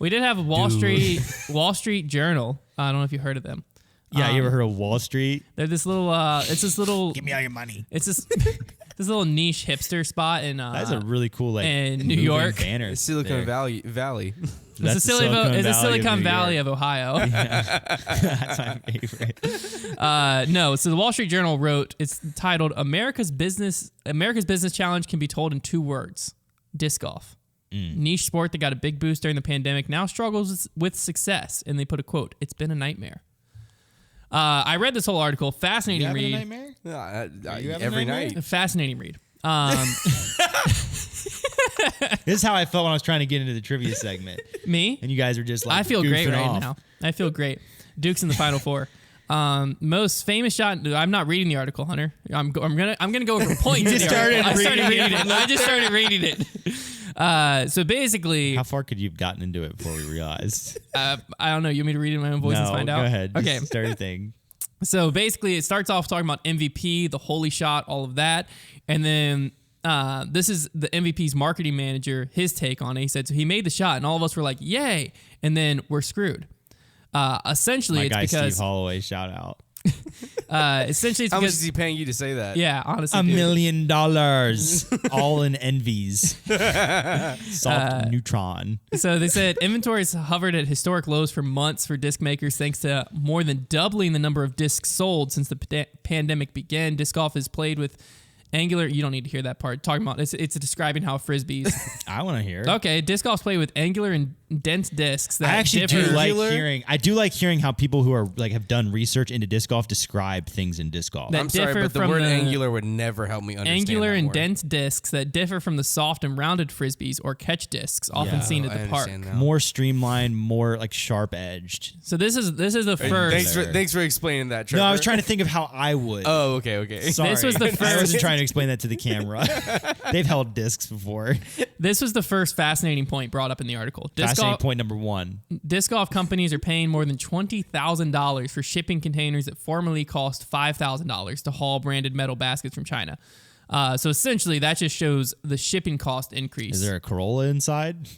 We did have a Wall Street Journal. I don't know if you heard of them. Yeah, you ever heard of Wall Street? They're this little. It's this little. Give me all your money. It's this little niche hipster spot in. That's a really cool in New York. Banner. Silicon Valley. It's the Silicon Valley of Ohio. Yeah. That's my favorite. No, so the Wall Street Journal wrote, it's titled America's Business Challenge can be told in 2 words. Disc golf. Niche sport that got a big boost during the pandemic now struggles with success. And they put a quote, "It's been a nightmare." I read this whole article. Fascinating read. You having a nightmare? Every night. Fascinating read. This is how I felt when I was trying to get into the trivia segment. Me? And you guys were just like, I feel great right off. now. I feel great. Duke's in the Final Four. Most famous shot. I'm not reading the article, Hunter. I'm gonna go over points. I just started reading it. I just started reading it. So basically, how far could you have gotten into it before we realized? I don't know. You want me to read it in my own voice and find out? Go ahead. Okay. Just start your thing. So basically, it starts off talking about MVP, the holy shot, all of that, and then this is the MVP's marketing manager. His take on it. He said, so he made the shot, and all of us were like, "Yay!" And then we're screwed. Essentially, My it's guy because Steve Holloway, shout out. Essentially, it's How much because is he paying you to say that? yeah, honestly, $1 dude. million, all in envies. Soft neutron. So they said inventories hovered at historic lows for months for disc makers, thanks to more than doubling the number of discs sold since the pandemic began. Disc golf is played with angular. You don't need to hear that part. Talking about it's describing how frisbees. I want to hear. Okay, disc golf's played with angular and dense discs. That I actually differ. do like hearing. I do like hearing how people who are like have done research into disc golf describe things in disc golf. That I'm sorry, differ but the from word the angular would never help me understand angular that and word. dense discs that differ from the soft and rounded frisbees or catch discs often seen at I the park. understand now. More streamlined, more like sharp edged. So this is the first. Thanks for explaining that, Trevor. No, I was trying to think of how I would. Oh, okay. Sorry. This was the I first- wasn't trying to explain that to the camera. They've held discs before. This was the first fascinating point brought up in the article. Fascinating point number 1. Disc golf companies are paying more than $20,000 for shipping containers that formerly cost $5,000 to haul branded metal baskets from China. So essentially, that just shows the shipping cost increase. Is there a Corolla inside?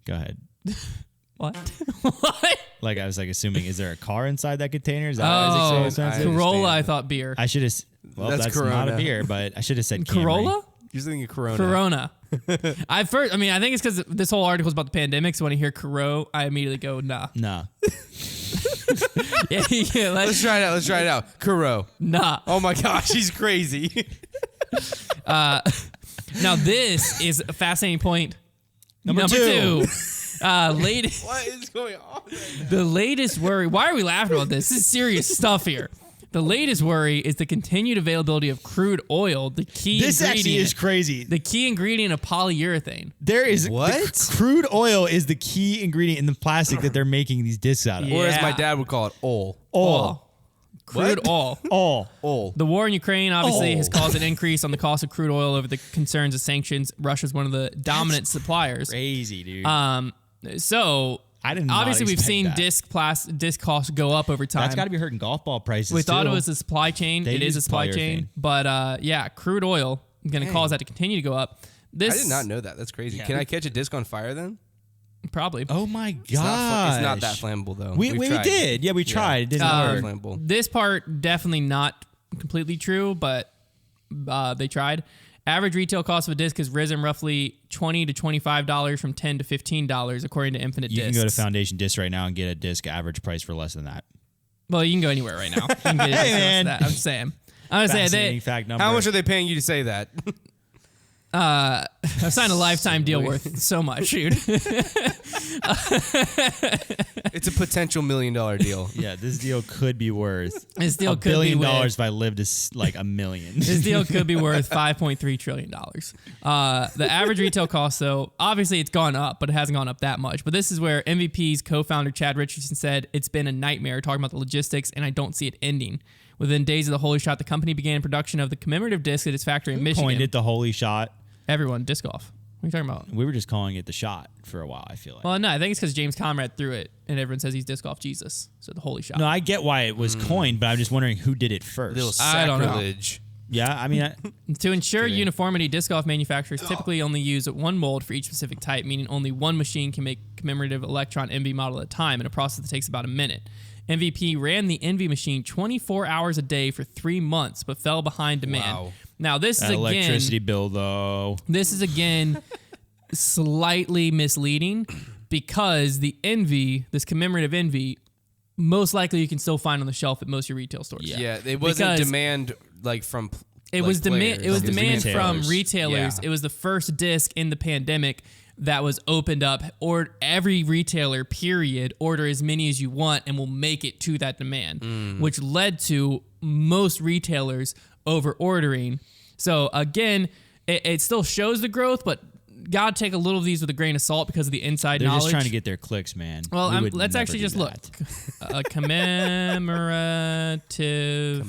Go ahead. What? What? Like I was like assuming, is there a car inside that container? Is that why it's so expensive? Corolla, I thought beer. I should have. Well, that's not Corona. a beer, but I should have said Camry. Corolla? You're thinking Corona. Corona. I think it's because this whole article is about the pandemic, so when I hear Coro, I immediately go, nah. Nah. yeah, Let's try it out. Coro. nah. Oh my gosh, he's crazy. Now, this is a fascinating point. Number two. Latest, What is going on right now? the latest worry. Why are we laughing about this? This is serious stuff here. The latest worry is the continued availability of crude oil, the key This ingredient. actually is crazy. The key ingredient of polyurethane. There is What? Crude oil is the key ingredient in the plastic that they're making these discs out of. Yeah. Or as my dad would call it, oil. Oil. Crude What? oil. All. Oil. The war in Ukraine obviously Oh. has caused an increase on the cost of crude oil over the concerns of sanctions. Russia's one of the dominant suppliers. Crazy, dude. So I did not obviously we've expect seen that. disc costs go up over time. That's got to be hurting golf ball prices. We thought too. it was a supply chain. They It is a use supply polyurethane. chain. But yeah, crude oil is going to cause that to continue to go up. I did not know that. That's crazy. Yeah. Can I catch a disc on fire then? Probably. Oh my god! It's not that flammable though. We tried. did. Yeah, we tried. It didn't Not work. flammable. This part definitely not completely true, but they tried. Average retail cost of a disc has risen roughly $20 to $25 from $10 to $15, according to Infinite You Discs. can go to Foundation Disc right now and get a disc average price for less than that. Well, you can go anywhere right now. You can get a Hey, disc man. for that. I'm just saying. I'm saying Fascinating fact number. How much are they paying you to say that? I signed a lifetime deal worth so much, dude. It's a potential $1 million deal. Yeah, this deal could be worth This deal $1 could billion be if I lived to like $1 million. This deal could be worth $5.3 trillion. The average retail cost, though, obviously it's gone up, but it hasn't gone up that much. But this is where MVP's co-founder Chad Richardson said, it's been a nightmare, talking about the logistics, and I don't see it ending. Within days of the Holy Shot, the company began production of the Commemorative disc at its factory in Michigan. Coined it the Holy Shot. Everyone, disc golf. What are you talking about? We were just calling it the shot for a while, I feel like. Well, no, I think it's because James Comrade threw it, and everyone says he's disc golf Jesus. So the Holy Shot. No, I get why it was coined, but I'm just wondering who did it first. Little I don't know. sacrilege. Yeah, I mean, To ensure uniformity, disc golf manufacturers typically only use one mold for each specific type, meaning only one machine can make commemorative electron envy model at a time in a process that takes about a minute. MVP ran the envy machine 24 hours a day for 3 months, but fell behind demand. Wow. Now, this is that again... electricity bill, though. This is, again, slightly misleading because the envy, this commemorative envy, most likely you can still find on the shelf at most of your retail stores. Yeah, it wasn't Because demand like from it like was demand. players. It was It was demand from retailers. retailers. Yeah. It was the first disc in the pandemic that was opened up. Or every retailer, period, order as many as you want, and we'll make it to that demand, which led to most retailers over ordering. So again, it still shows the growth, but gotta take a little of these with a grain of salt because of the inside They're knowledge. just trying to get their clicks, man. Well, We would let's never actually do just look. that. Commemorative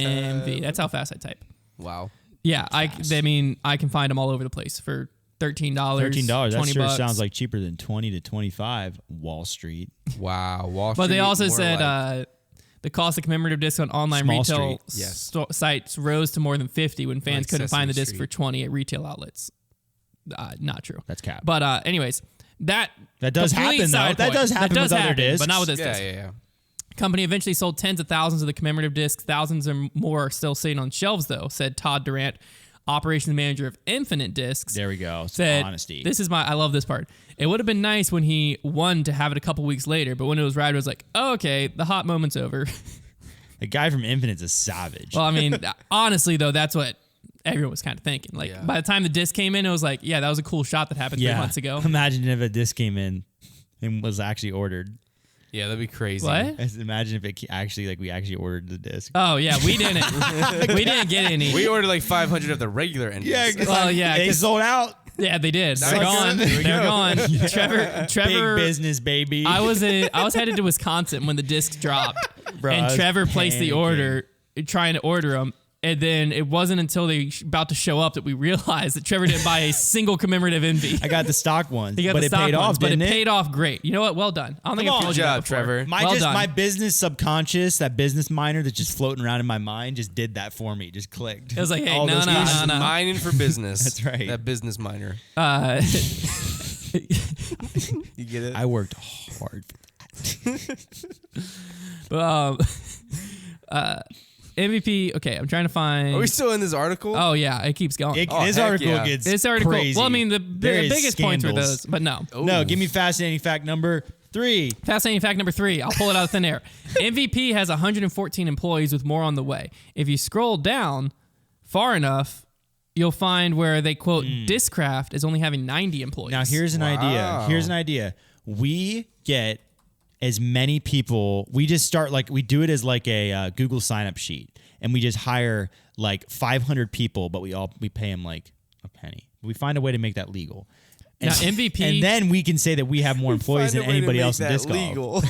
envy. That's how fast I type. Wow. Yeah, I mean, I can find them all over the place for $13. $13. That $20. sure sounds like cheaper than 20 to 25 Wall Street. Wow. Wall But they Street, also more said like- the cost of commemorative discs on online Small retail Street, yes. sites rose to more than 50 when fans Like couldn't find the Sesame disc for Street. 20 at retail outlets. Not true. That's cap. But anyways, that does complete happen, though. side That point. does happen with other discs. but not with this yeah, disc. yeah. Company eventually sold tens of thousands of the commemorative discs. Thousands or more are still sitting on shelves, though, said Todd Durant, operations manager of Infinite Discs. There we go. Some Said, honesty. I love this part. It would have been nice when he won to have it a couple weeks later, but when it was right, it was like, oh, okay, the hot moment's over. The guy from Infinite's a savage. Well, I mean, honestly, though, that's what everyone was kind of thinking. Like, Yeah. by the time the disc came in, it was like, yeah, that was a cool shot that happened 3 months ago. Imagine if a disc came in and was actually ordered. Yeah, that'd be crazy. What? Imagine if it actually, like, we actually ordered the disc. Oh, yeah, we didn't. We didn't get any. We ordered like 500 of the regular endings. Well, yeah, They 'cause- sold out. Yeah, they did. They're Nice. gone. There we They're go. gone. Trevor, Big business, baby. I was headed to Wisconsin when the disc dropped, Bro, I and was Trevor placed the panicking. order, trying to order them. And then it wasn't until they about to show up that we realized that Trevor didn't buy a single commemorative envy. I got the stock ones. He got but the it stock paid off, off, but it didn't paid off great. You know what? Well done. I don't think Come I've on. told you Good that job, before. Trevor. Well done. My business subconscious, that business minor that's just floating around in my mind, just did that for me. Just clicked. It was like, hey, All no, those no, pieces. no, no. Mining for business. That's right. That business miner. You get it? I worked hard for MVP. Okay, I'm trying to find. Are we still in this article? Oh yeah, it keeps going. it. Oh, This heck article yeah. gets This article. crazy. Well, I mean, the There is biggest points were scandals. those, but no. Ooh. No, give me fascinating fact number 3. Fascinating fact number 3. I'll pull it out of thin air. MVP has 114 employees with more on the way. If you scroll down far enough, you'll find where they quote Discraft as only having 90 employees. Now here's an idea. Wow. Here's an idea. We get as many people. We just start like we do it as like a Google sign up sheet, and we just hire like 500 people, but we pay them like a penny. We find a way to make that legal. And, Now, MVP and then we can say that we have more employees than Find a way to anybody make else in that disc golf. legal.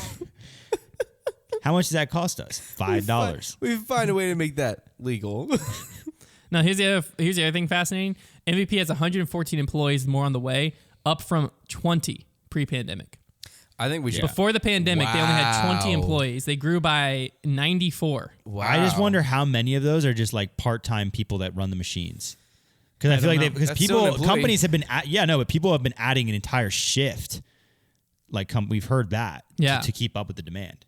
How much does that cost us? $5. We find a way to make that legal. Now here's the other thing fascinating. MVP has 114 employees, more on the way, up from 20 pre-pandemic. I think we should. Before the pandemic, they only had 20 Wow. employees. They grew by 94. Wow. I just wonder how many of those are just like part-time people that run the machines. Because I feel don't like know. because That's still an people, employee. companies have been, but people have been adding an entire shift. Like we've heard that Yeah. to keep up with the demand.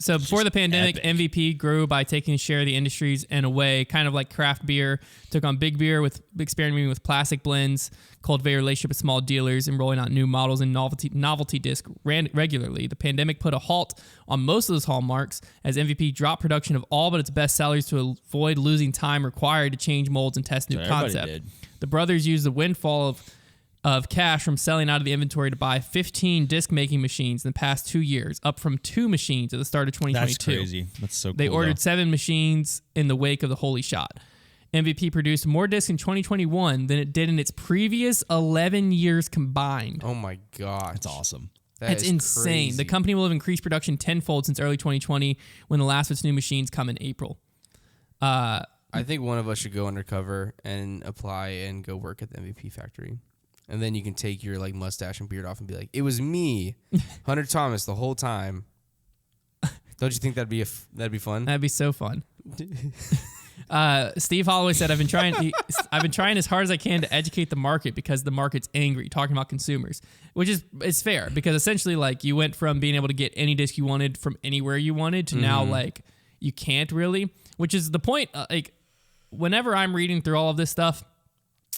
So before the pandemic, epic. MVP grew by taking a share of the industries in a way, kind of like craft beer, took on big beer with experimenting with plastic blends, cultivated a relationship with small dealers, and rolling out new models and novelty disc regularly. The pandemic put a halt on most of those hallmarks as MVP dropped production of all but its best sellers to avoid losing time required to change molds and test new So everybody concept. did. The brothers used the windfall of cash from selling out of the inventory to buy 15 disc making machines in the past 2 years, up from 2 machines at the start of 2022. That's crazy. That's so cool. They ordered though. 7 machines in the wake of the Holy Shot. MVP produced more discs in 2021 than it did in its previous 11 years combined. Oh my god. That's awesome. That's insane. The company will have increased production tenfold since early 2020 when the last of its new machines come in April. I think one of us should go undercover and apply and go work at the MVP factory. And then you can take your like mustache and beard off and be like, "It was me, Hunter Thomas, the whole time." Don't you think that'd be fun? That'd be so fun. Steve Holloway said, I've been trying as hard as I can to educate the market because the market's angry, talking about consumers, which is fair because essentially like you went from being able to get any disc you wanted from anywhere you wanted to now like you can't really, which is the point. Like whenever I'm reading through all of this stuff,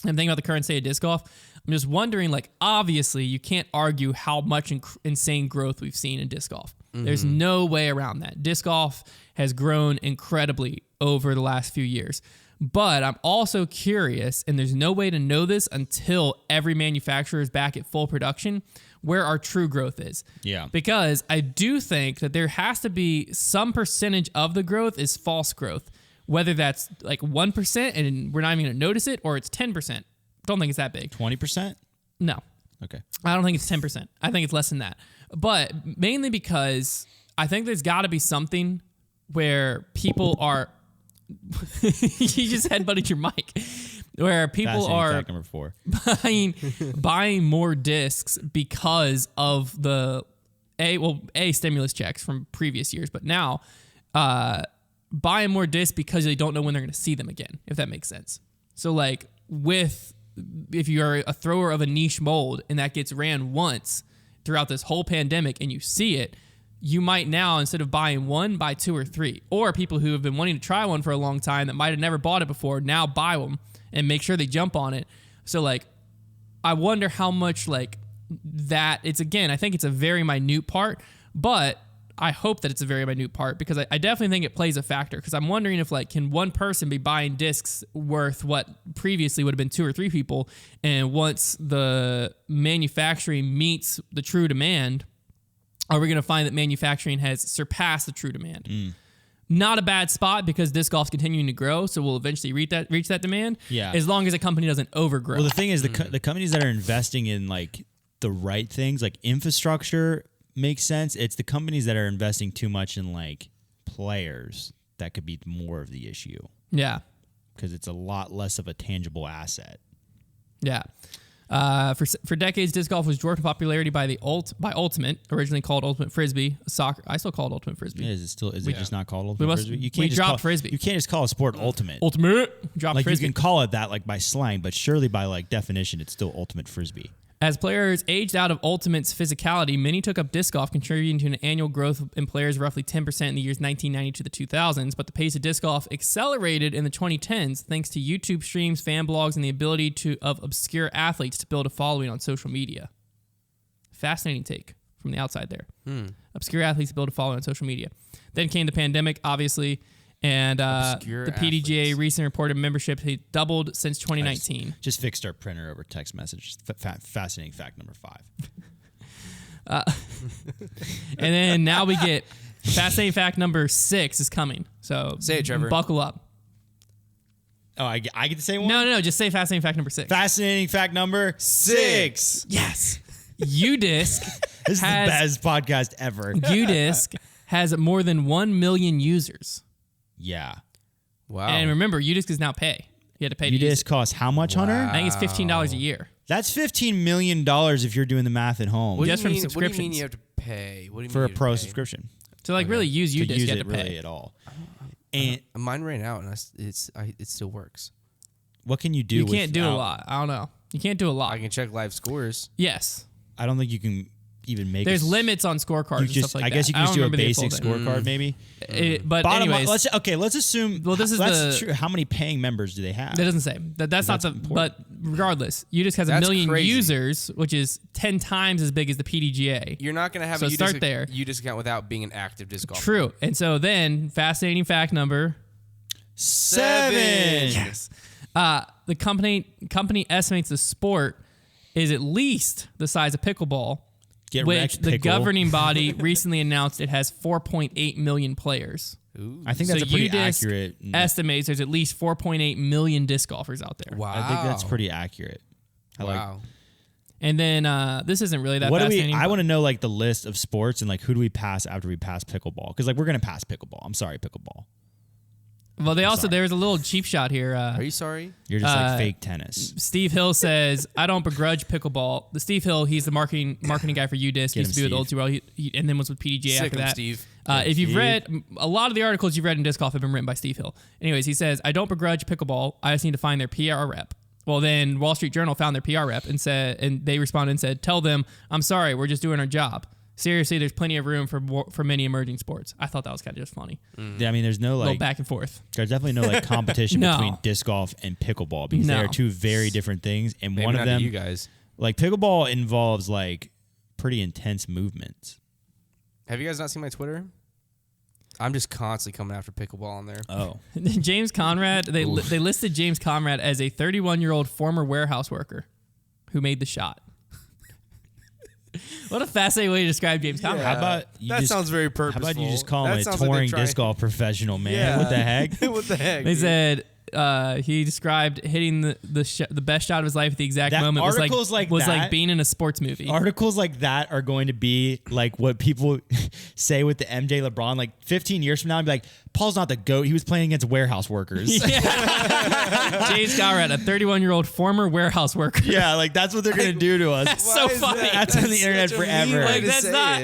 I'm thinking about the current state of disc golf. I'm just wondering, like, obviously you can't argue how much insane growth we've seen in disc golf. There's no way around that. Disc golf has grown incredibly over the last few years. But I'm also curious, and there's no way to know this until every manufacturer is back at full production, where our true growth is. Yeah. Because I do think that there has to be some percentage of the growth is false growth, whether that's like 1% and we're not even going to notice it, or it's 10%. Don't think it's that big. 20%? No. Okay. I don't think it's 10%. I think it's less than that. But mainly because I think there's got to be something where people are... you just headbutted your mic. Where people are fact number 4. buying more discs because of the stimulus checks from previous years, but now buying more discs because they don't know when they're going to see them again, if that makes sense. So like if you're a thrower of a niche mold and that gets ran once throughout this whole pandemic and you see it, you might now, instead of buying one, buy 2 or 3. Or people who have been wanting to try one for a long time that might have never bought it before, now buy them and make sure they jump on it. So like, I wonder how much like that, it's again, I think it's a very minute part, but I hope that it's a very minute part because I definitely think it plays a factor because I'm wondering if like, can one person be buying discs worth what previously would have been 2 or 3 people? And once the manufacturing meets the true demand, are we going to find that manufacturing has surpassed the true demand? Not a bad spot because disc golf's continuing to grow, so we'll eventually reach that demand. Yeah. As long as a company doesn't overgrow. Well, the thing is, the companies that are investing in like the right things, like infrastructure, makes sense. It's the companies that are investing too much in like players that could be more of the issue. Yeah. Because it's a lot less of a tangible asset. Yeah. For decades, disc golf was dwarfed in popularity by Ultimate, originally called Ultimate Frisbee. Soccer, I still call it Ultimate Frisbee. Yeah, is it just not called Ultimate Frisbee? We dropped Frisbee. You can't just call a sport Ultimate. Drop like Frisbee. You can call it that like by slang, but surely by like definition, it's still Ultimate Frisbee. As players aged out of Ultimate's physicality, many took up disc golf, contributing to an annual growth in players of roughly 10% in the years 1990 to the 2000s. But the pace of disc golf accelerated in the 2010s thanks to YouTube streams, fan blogs, and the ability of obscure athletes to build a following on social media. Fascinating take from the outside there. Obscure athletes build a following on social media. Then came the pandemic, obviously. And the PDGA recently reported membership has doubled since 2019. Just fixed our printer over text message. Fascinating fact number 5. And then now we get fascinating fact number 6 is coming. So say it, Trevor. Buckle up. Oh, I get to say one? No. Just say fascinating fact number 6. Fascinating fact number 6. Yes. UDisc This is the best podcast ever. UDisc has more than 1 million users. Yeah. Wow. And remember, UDisc is now pay. You had to pay to use UDisc costs how much, Hunter? I think it's $15 a year. That's $15 million if you're doing the math at home. What Just do you from mean, subscriptions. What do you mean you have to pay? What do you For mean a you have to pro pay? subscription. To like really use UDisc, To use you had it to pay. really at all. And mine ran out, and it still works. What can you do? You can't do a without- lot. I don't know. You can't do a lot. I can check live scores. Yes. I don't think you can even make. There's limits on scorecards and stuff like I that. guess you can I just don't do a remember the full basic thing. scorecard, maybe. But Bottom anyways, line, let's assume. Well, this is that's true. How many paying members do they have? that doesn't say. That's not the. important. But regardless, UDisc has a That's million crazy. users, which is 10 times as big as the PDGA. You're not going to have So a start there. UDisc account without being an active disc golfer. True. And so then, fascinating fact number 7. Yes. The company estimates the sport is at least the size of pickleball, Get which wrecked, the pickle. governing body recently announced it has 4.8 million players. Ooh. I think that's a pretty UDisc accurate. estimates there's at least 4.8 million disc golfers out there. Wow. I think that's pretty accurate. Wow. And then this isn't really that What do we? fascinating. I want to know like the list of sports and like who do we pass after we pass pickleball? Because like we're gonna pass pickleball. I'm sorry, pickleball. Well, I'm sorry. there was a little cheap shot here. Are you sorry? You're just like fake tennis. Steve Hill says, I don't begrudge pickleball. The Steve Hill, he's the marketing guy for UDisc. Used to be with Old World, and then was with PDGA Sick after him, that. Steve. If you've Steve. read, a lot of the articles you've read in Disc Golf have been written by Steve Hill. Anyways, he says, I don't begrudge pickleball. I just need to find their PR rep. Well, then Wall Street Journal found their PR rep and they responded and said, tell them, I'm sorry, we're just doing our job. Seriously, there's plenty of room for many emerging sports. I thought that was kind of just funny. Yeah, I mean, there's no Little back and forth. There's definitely no like competition No. between disc golf and pickleball because they No. are two very different things. And Maybe one not of to them, you guys. like pickleball, involves like pretty intense movements. Have you guys not seen my Twitter? I'm just constantly coming after pickleball on there. Oh, James Conrad, they listed James Conrad as a 31-year-old former warehouse worker who made the shot. What a fascinating way to describe James Conrad. how about you that just, sounds very how purposeful. about you just call him That a sounds like touring they're disc golf professional, man? Yeah. What the heck? What the heck? They dude? said he described hitting the best shot of his life at the exact That moment was articles like like that- being in a sports movie. Articles like that are going to be like what people say with the MJ LeBron. Like 15 years from now, I'd be like, Paul's not the GOAT. He was playing against warehouse workers. James Conrad, a 31-year-old former warehouse worker. Yeah, like that's what they're going to do to us. That's so Why is funny. that? That's on the internet such a mean forever. way Like to that's say not.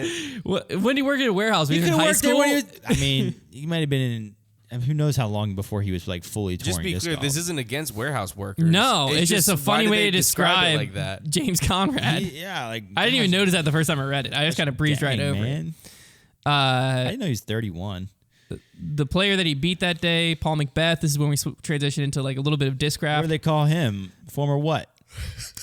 it. When did he work at a warehouse? He Was he could in have high worked there school? when he was, I mean, he might have been in, I mean, who knows how long before he was like fully touring Just be disc clear, golf. this isn't against warehouse workers. No, it's just a why funny do way they to it describe like that. James Conrad. Yeah, like I didn't even notice that the first time I read it. I just kind of breezed right dang, over man. it. I didn't know he was 31. The player that he beat that day, Paul Macbeth. This is when we transition into like a little bit of disc What craft. do they call him? Former what?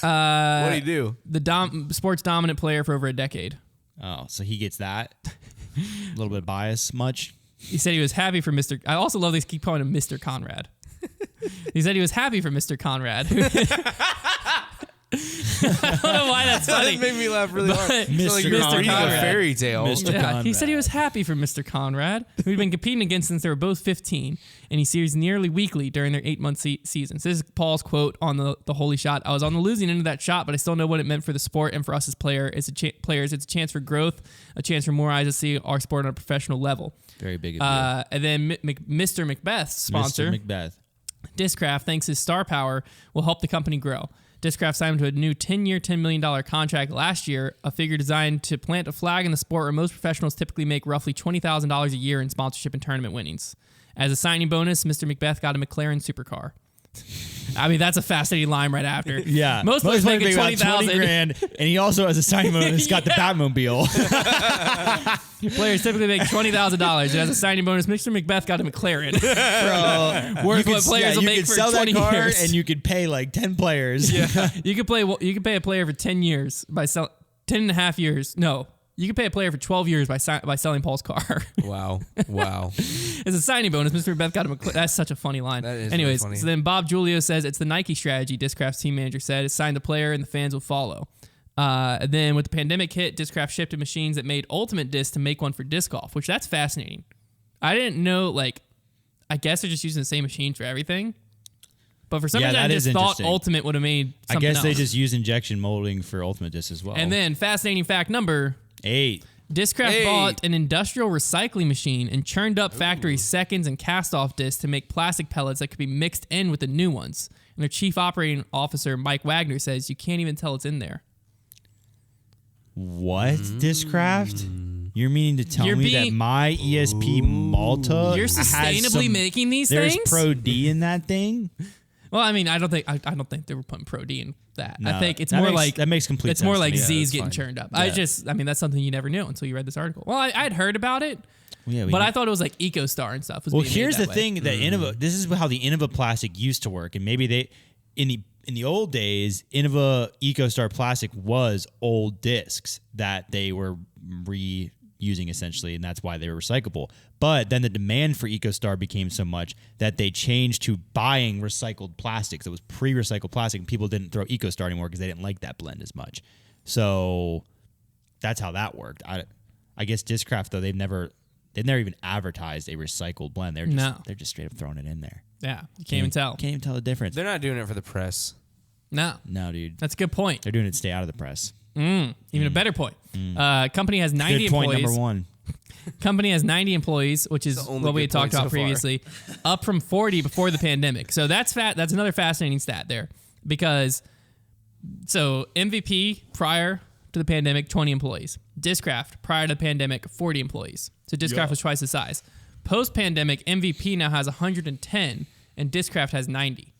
What do you do? The sports dominant player for over a decade. Oh, so he gets that. A little bit biased, much. He said he was happy for Mr. I also love they keep calling him Mr. Conrad. He said he was happy for Mr. Conrad. I don't know why that's funny. That made me laugh really hard. But It's like Mr. you're Conrad. reading a fairy tale. Mr. Yeah, he Conrad. said he was happy for Mr. Conrad, who he'd been competing against since they were both 15, and he series nearly weekly during their 8-month seasons. This is Paul's quote on the holy shot. I was on the losing end of that shot, but I still know what it meant for the sport and for us as players. It's a chance for growth, a chance for more eyes to see our sport on a professional level. Very big of And then Mr. Macbeth's sponsor, Mr. Macbeth. Discraft thinks his star power will help the company grow. Discraft signed him to a new 10-year, $10 million contract last year, a figure designed to plant a flag in the sport where most professionals typically make roughly $20,000 a year in sponsorship and tournament winnings. As a signing bonus, Mr. Macbeth got a McLaren supercar. I mean, that's a fascinating line right after. Yeah. Most players players making make about 20,000. $20,000, and he also has a signing bonus. Got the Batmobile. Players typically make $20,000. As a signing bonus, Mr. Macbeth got a McLaren. Bro, Worth what players will you make could for sell 20 that car, years. and you could pay like 10 players. Yeah. You could pay a player for 10 years by 10 and a half years. No. You could pay a player for 12 years by selling Paul's car. Wow. As a signing bonus, Mr. Macbeth got him a that's such a funny line. That is Anyways, really funny. so then Bob Giulio says it's the Nike strategy. Discraft's team manager said it's sign the player and the fans will follow. And then with the pandemic hit, Discraft shifted machines that made Ultimate Disc to make one for disc golf, which that's fascinating. I didn't know, like, I guess they're just using the same machine for everything. But for some Yeah, reason, I that just is thought interesting. Ultimate would have made I something guess they else. just use injection molding for Ultimate Disc as well. And then, fascinating fact number 8. Discraft Hey. bought an industrial recycling machine and churned up factory seconds and cast-off discs to make plastic pellets that could be mixed in with the new ones. And their chief operating officer, Mike Wagner, says you can't even tell it's in there. What? Discraft? You're meaning to tell You're me that being- my ESP Malta You're has sustainably some- making these there's things? Pro D in that thing? Well, I mean, I don't think they were putting Pro D in that. I No, think it's that more makes- like that makes complete It's more sense to like me. Z's Yeah, that's getting fine. churned up. Yeah. I mean, that's something you never knew until you read this article. Well, I'd heard about it, Yeah, but I thought it was like EcoStar and stuff. Was Well, being made here's that the way. thing that Innova. This is how the Innova plastic used to work, and maybe they in the old days, Innova EcoStar plastic was old discs that they were reusing essentially, and that's why they were recyclable. But then the demand for EcoStar became so much that they changed to buying recycled plastics. It was pre-recycled plastic, and people didn't throw EcoStar anymore because they didn't like that blend as much. So that's how that worked. I guess Discraft though they've never even advertised a recycled blend. They're just straight up throwing it in there. Yeah, you can't even tell. Can't even tell the difference. They're not doing it for the press. No, No, dude. that's a good point. They're doing it to stay out of the press. Even a better point. Company has 90 Good point employees. number 1. Company has 90 employees, which is the only what we good had talked point about so far. previously, up from 40 before the pandemic. So that's That's another fascinating stat there, because MVP prior to the pandemic, 20 employees. Discraft prior to the pandemic, 40 employees. So Discraft was twice the size. Post-pandemic, MVP now has 110 and Discraft has 90.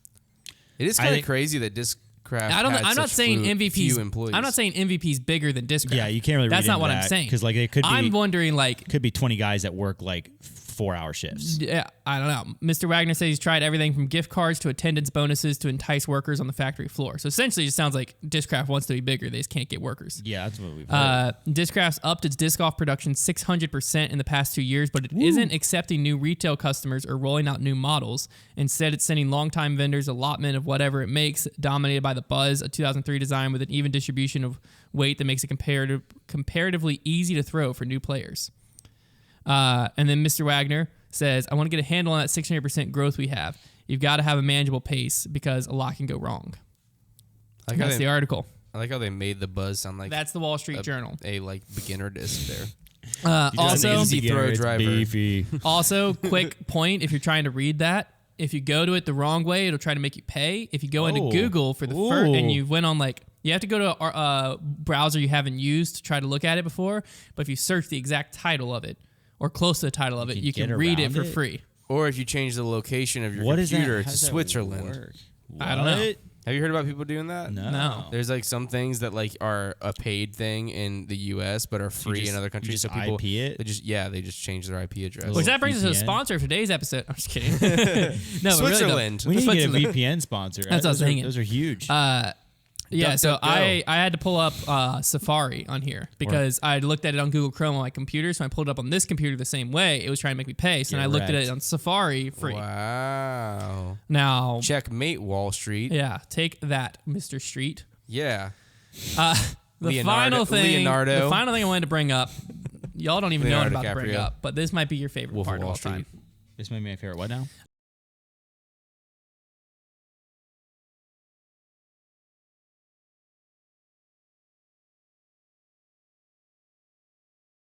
It is kind of crazy that Discraft. I'm not saying few employees. I'm not saying MVP's bigger than Discraft. Yeah, you can't really. That's read not what into I'm that, saying. because like it could be. I'm wondering like could be 20 guys that work like 4-hour shifts. Yeah, I don't know. Mr. Wagner says he's tried everything from gift cards to attendance bonuses to entice workers on the factory floor. So essentially, it just sounds like Discraft wants to be bigger. They just can't get workers. Yeah, that's what we've heard. Discraft's upped its disc golf production 600% in the past 2 years, but it isn't accepting new retail customers or rolling out new models. Instead, it's sending longtime vendors allotment of whatever it makes, dominated by the Buzz, a 2003 design with an even distribution of weight that makes it comparatively easy to throw for new players. And then Mr. Wagner says, I want to get a handle on that 600% growth we have. You've got to have a manageable pace because a lot can go wrong. That's the article. I like how they made the Buzz sound like That's the Wall Street Journal. A like beginner disc there. Also, easy throw driver. Beefy. also, quick point, if you're trying to read that, if you go to it the wrong way, it'll try to make you pay. If you go into Google for the first, and you went on like, you have to go to a browser you haven't used to try to look at it before, but if you search the exact title of it, or close to the title of it, you can read it for free. Or if you change the location of your computer to Switzerland. I don't know. Have you heard about people doing that? No. There's like some things that like are a paid thing in the U.S. but are free in other countries. So people IP it? they just change their IP address. Which that brings us to the VPN? sponsor of today's episode. I'm just kidding. No, Switzerland. But We really, need to get a VPN sponsor. That's what I was thinking. Those are huge. Yeah, so DuckDuckGo. I had to pull up Safari on here because I looked at it on Google Chrome on my computer, so I pulled it up on this computer the same way. It was trying to make me pay, so then I looked at it on Safari free. Wow. Now, Checkmate Wall Street. yeah, take that, Mr. Street. Yeah. The final thing I wanted to bring up, y'all don't even know what I'm about to bring DiCaprio. up, but this might be your favorite Wolf of part of Wall all time. Street. This might be my favorite. What now?